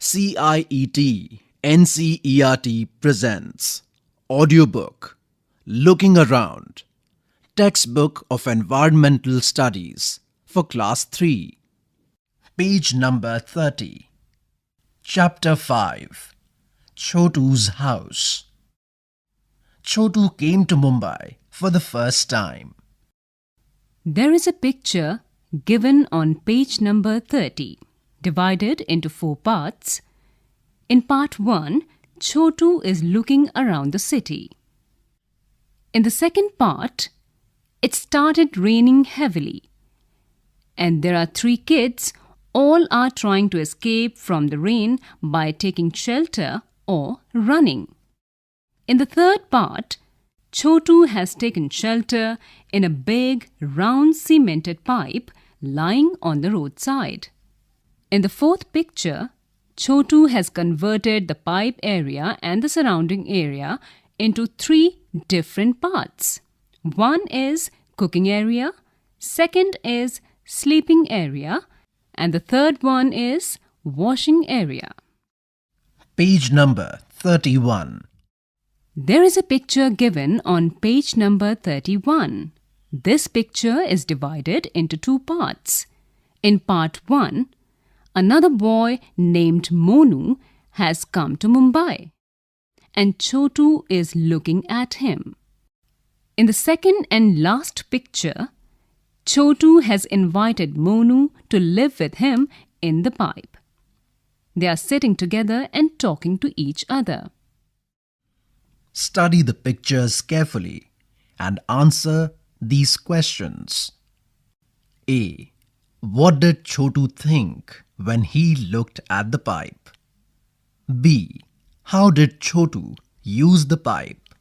CIET NCERT presents audiobook Looking Around, textbook of environmental studies for class 3, page number 30, chapter 5, Chhotu's house. Chhotu came to Mumbai for the first time. There is a picture given on page number 30, divided into 4 parts. In part 1, Chhotu is looking around the city. In the second part, it started raining heavily, and there are 3 kids. All are trying to escape from the rain by taking shelter or running. In the third part, Chhotu has taken shelter in a big, round cemented pipe lying on the roadside. In the fourth picture, Chhotu has converted the pipe area and the surrounding area into 3 different parts. One is cooking area, second is sleeping area, and the third one is washing area. Page number 31. There is a picture given on page number 31. This picture is divided into 2 parts. In part 1, another boy named Monu has come to Mumbai, and Chhotu is looking at him. In the second and last picture, Chhotu has invited Monu to live with him in the pipe. They are sitting together and talking to each other. Study the pictures carefully and answer these questions. A. What did Chhotu think when he looked at the pipe? B. How did Chhotu use the pipe?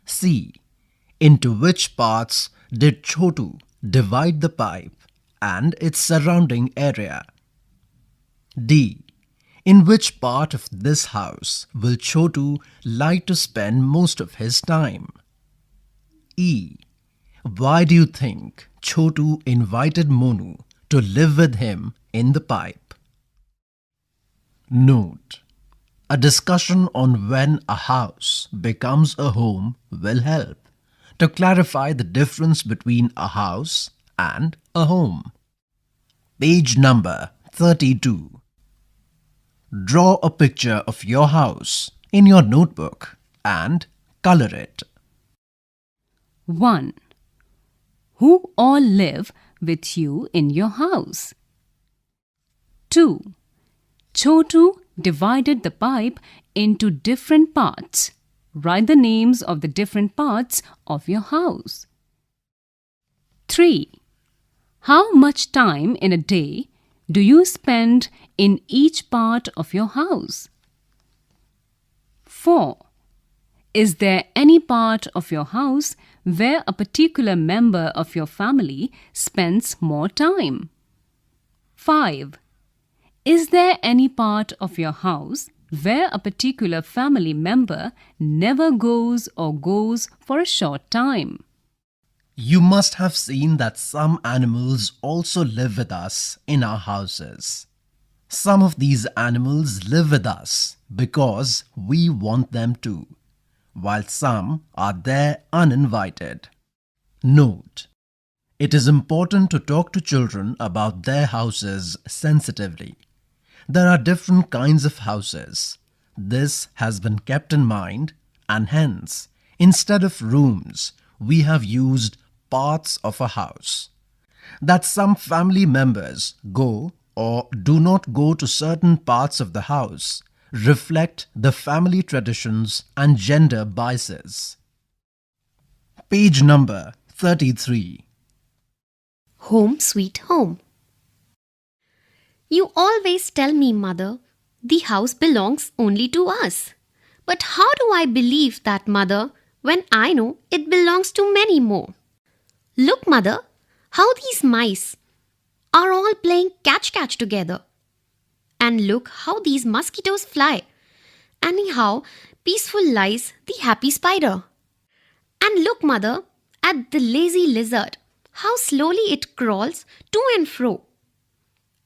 C. Into which parts did Chhotu divide the pipe and its surrounding area? D. In which part of this house will Chhotu like to spend most of his time? E. Why do you think Chhotu invited Monu to live with him in the pipe? Note: a discussion on when a house becomes a home will help to clarify the difference between a house and a home. Page number 32. Draw a picture of your house in your notebook and color it. 1. Who all live with you in your house? 2. Chhotu divided the pipe into different parts. Write the names of the different parts of your house. 3. How much time in a day do you spend in each part of your house? 4. Is there any part of your house where a particular member of your family spends more time? 5. Is there any part of your house where a particular family member never goes or goes for a short time? You must have seen that some animals also live with us in our houses. Some of these animals live with us because we want them to, while some are there uninvited. Note: it is important to talk to children about their houses sensitively. There are different kinds of houses. This has been kept in mind, and hence, instead of rooms, we have used parts of a house. That some family members go or do not go to certain parts of the house reflect the family traditions and gender biases. Page number 33. Home sweet home. You always tell me, Mother, the house belongs only to us. But how do I believe that, Mother, when I know it belongs to many more? Look, Mother, how these mice are all playing catch-catch together. And look how these mosquitoes fly. And how peaceful lies the happy spider. And look, Mother, at the lazy lizard, how slowly it crawls to and fro.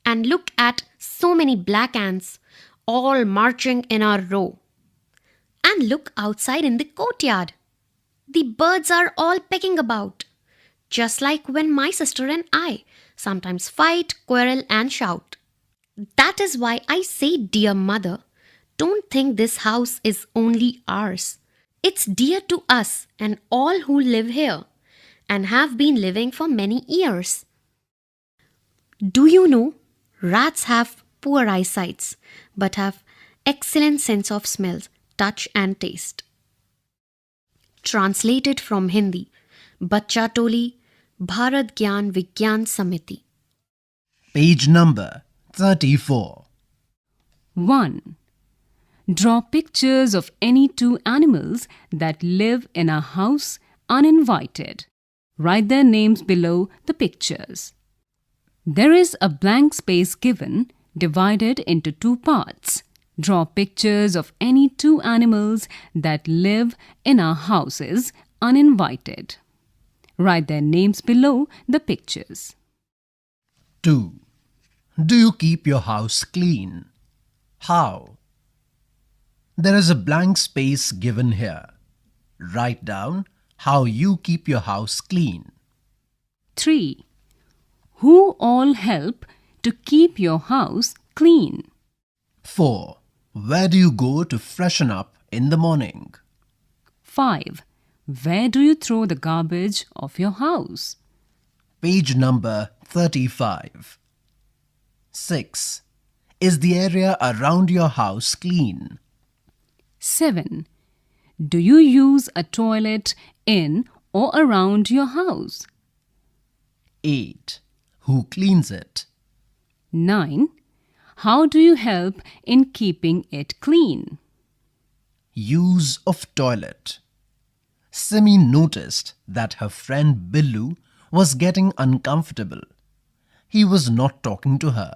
And look at so many black ants, all marching in a row. And look outside in the courtyard. The birds are all pecking about, just like when my sister and I sometimes fight, quarrel, and shout. That is why I say, dear mother, don't think this house is only ours. It's dear to us and all who live here and have been living for many years. Do you know rats have poor eyesights but have excellent sense of smells, touch and taste. Translated from Hindi, Bachcha Toli, Bharat Gyan Vigyan Samiti. Page number 34. 1. Draw pictures of any two animals that live in a house uninvited. Write their names below the pictures. There is a blank space given, divided into two parts. Draw pictures of any two animals that live in our houses uninvited. Write their names below the pictures. 2. Do you keep your house clean? How? There is a blank space given here. Write down how you keep your house clean. 3. Who all help to keep your house clean? 4. Where do you go to freshen up in the morning? 5. Where do you throw the garbage of your house? Page number 35. 6. Is the area around your house clean? 7. Do you use a toilet in or around your house? 8. Who cleans it? 9. How do you help in keeping it clean? Use of toilet. Simi noticed that her friend Billu was getting uncomfortable. He was not talking to her.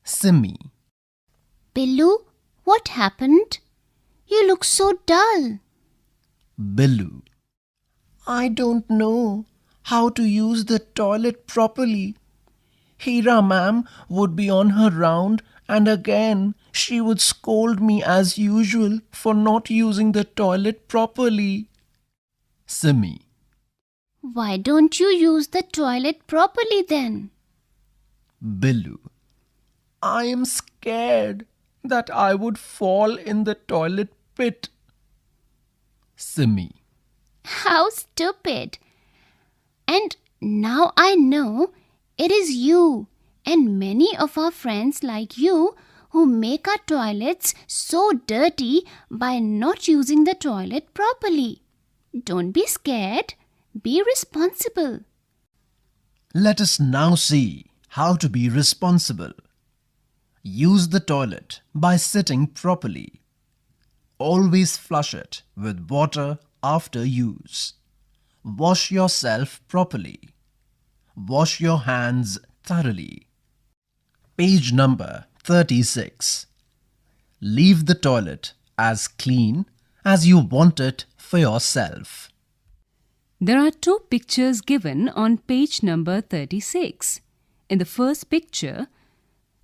Simi. Billu, what happened? You look so dull. Billu. I don't know how to use the toilet properly. Hira ma'am would be on her round and again she would scold me as usual for not using the toilet properly. Simi. Why don't you use the toilet properly then? Billu. I am scared that I would fall in the toilet pit. Simi. How stupid. And now I know it is you and many of our friends like you who make our toilets so dirty by not using the toilet properly. Don't be scared. Be responsible. Let us now see how to be responsible. Use the toilet by sitting properly. Always flush it with water after use. Wash yourself properly. Wash your hands thoroughly. Page number 36. Leave the toilet as clean as you want it for yourself. There are two pictures given on page number 36. In the first picture,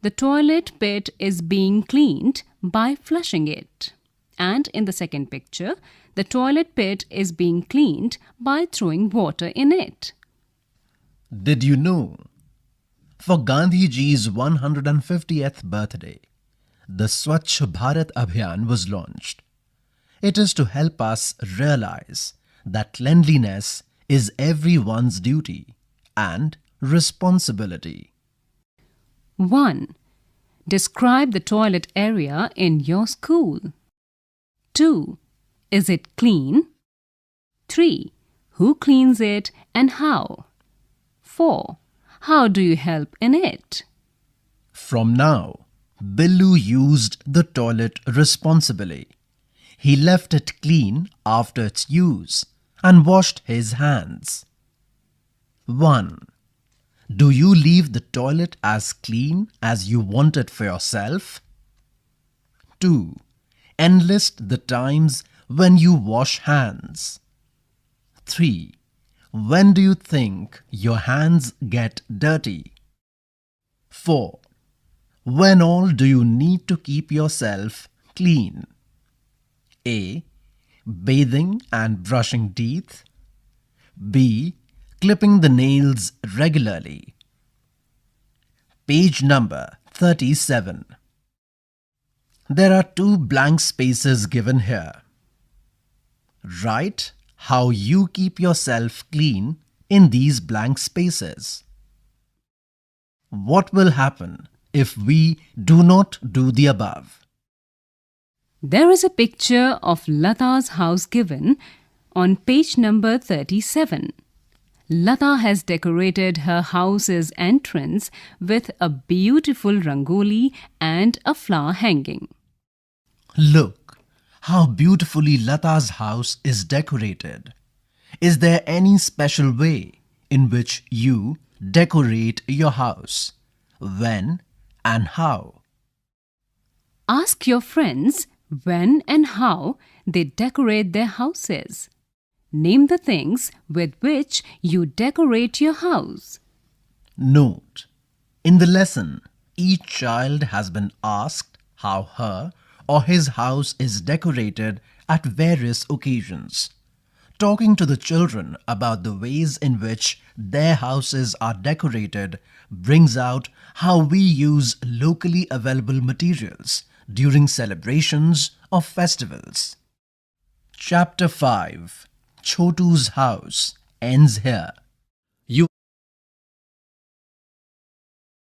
the toilet pit is being cleaned by flushing it. And in the second picture, the toilet pit is being cleaned by throwing water in it. Did you know? For Gandhiji's 150th birthday, the Swachh Bharat Abhiyan was launched. It is to help us realize that cleanliness is everyone's duty and responsibility. 1. Describe the toilet area in your school. 2. Is it clean? 3. Who cleans it and how? 4. How do you help in it? From now, Billu used the toilet responsibly. He left it clean after its use and washed his hands. 1. Do you leave the toilet as clean as you want it for yourself? 2. Enlist the times when you wash hands. 3. When do you think your hands get dirty? 4. When all do you need to keep yourself clean? A. Bathing and brushing teeth. B. Clipping the nails regularly. Page number 37. There are 2 blank spaces given here. Write how you keep yourself clean in these blank spaces. What will happen if we do not do the above? There is a picture of Lata's house given on page number 37. Lata has decorated her house's entrance with a beautiful rangoli and a flower hanging. Look how beautifully Lata's house is decorated. Is there any special way in which you decorate your house? When and how? Ask your friends when and how they decorate their houses. Name the things with which you decorate your house. Note: in the lesson, each child has been asked how her or his house is decorated at various occasions. Talking to the children about the ways in which their houses are decorated brings out how we use locally available materials during celebrations or festivals. Chapter 5, Chhotu's house, ends here.